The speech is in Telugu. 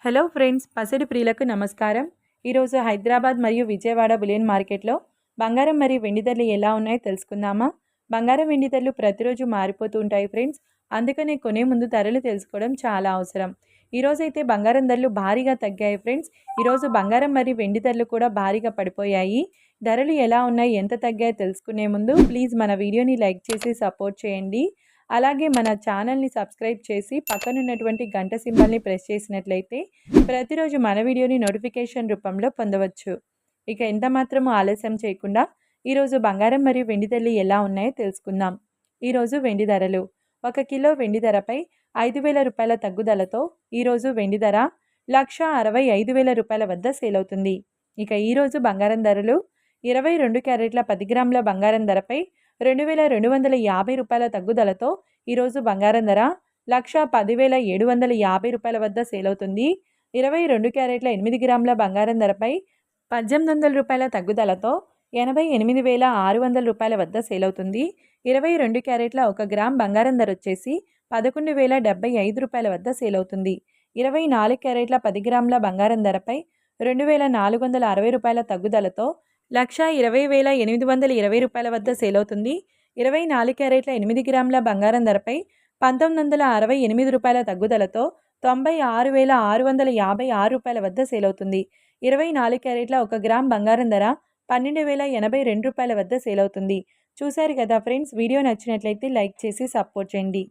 హలో ఫ్రెండ్స్, పసిడి ప్రియులకు నమస్కారం. ఈరోజు హైదరాబాద్ మరియు విజయవాడ బులియన్ మార్కెట్లో బంగారం మరియు వెండి ధరలు ఎలా ఉన్నాయో తెలుసుకుందామా? బంగారం వెండి ధరలు ప్రతిరోజు మారిపోతూ ఉంటాయి ఫ్రెండ్స్. అందుకనే కొనే ముందు ధరలు తెలుసుకోవడం చాలా అవసరం. ఈరోజైతే బంగారం ధరలు భారీగా తగ్గాయి ఫ్రెండ్స్. ఈరోజు బంగారం మరియు వెండి ధరలు కూడా భారీగా పడిపోయాయి. ధరలు ఎలా ఉన్నాయి, ఎంత తగ్గాయో తెలుసుకునే ముందు ప్లీజ్ మన వీడియోని లైక్ చేసి సపోర్ట్ చేయండి. అలాగే మన ఛానల్ని సబ్స్క్రైబ్ చేసి పక్కనున్నటువంటి గంట సింబల్ని ప్రెస్ చేసినట్లయితే ప్రతిరోజు మన వీడియోని నోటిఫికేషన్ రూపంలో పొందవచ్చు. ఇక ఎంత మాత్రము ఆలస్యం చేయకుండా ఈరోజు బంగారం మరియు వెండి ధరలు ఎలా ఉన్నాయో తెలుసుకుందాం. ఈరోజు వెండి ధరలు: 1 కిలో వెండి ధరపై 5,000 రూపాయల తగ్గుదలతో ఈరోజు వెండి ధర 1,65,000 రూపాయల వద్ద సేల్ అవుతుంది. ఇక ఈరోజు బంగారం ధరలు: 22 క్యారెట్ల 10 గ్రాముల బంగారం ధరపై 2,250 రూపాయల తగ్గుదలతో ఈరోజు బంగారం ధర 1,10,750 రూపాయల వద్ద సేల్ అవుతుంది. 22 క్యారెట్ల 8 గ్రాముల బంగారం ధరపై 1,800 రూపాయల తగ్గుదలతో 88,600 రూపాయల వద్ద సేల్ అవుతుంది. 22 క్యారెట్ల 1 గ్రామ్ బంగారం ధర వచ్చేసి 11,075 రూపాయల వద్ద సేల్ అవుతుంది. 24 క్యారెట్ల 10 గ్రాముల బంగారం ధరపై 2,460 రూపాయల తగ్గుదలతో 1,20,820 రూపాయల వద్ద సేల్ అవుతుంది. 24 క్యారెట్ల 8 గ్రాముల బంగారం ధరపై 1,968 రూపాయల తగ్గుదలతో 96,656 రూపాయల వద్ద సేల్ అవుతుంది. 24 క్యారెట్ల 1 గ్రామ్ బంగారం ధర 12,082 రూపాయల వద్ద సేల్ అవుతుంది. చూశారు కదా ఫ్రెండ్స్, వీడియో నచ్చినట్లయితే లైక్ చేసి సపోర్ట్ చేయండి.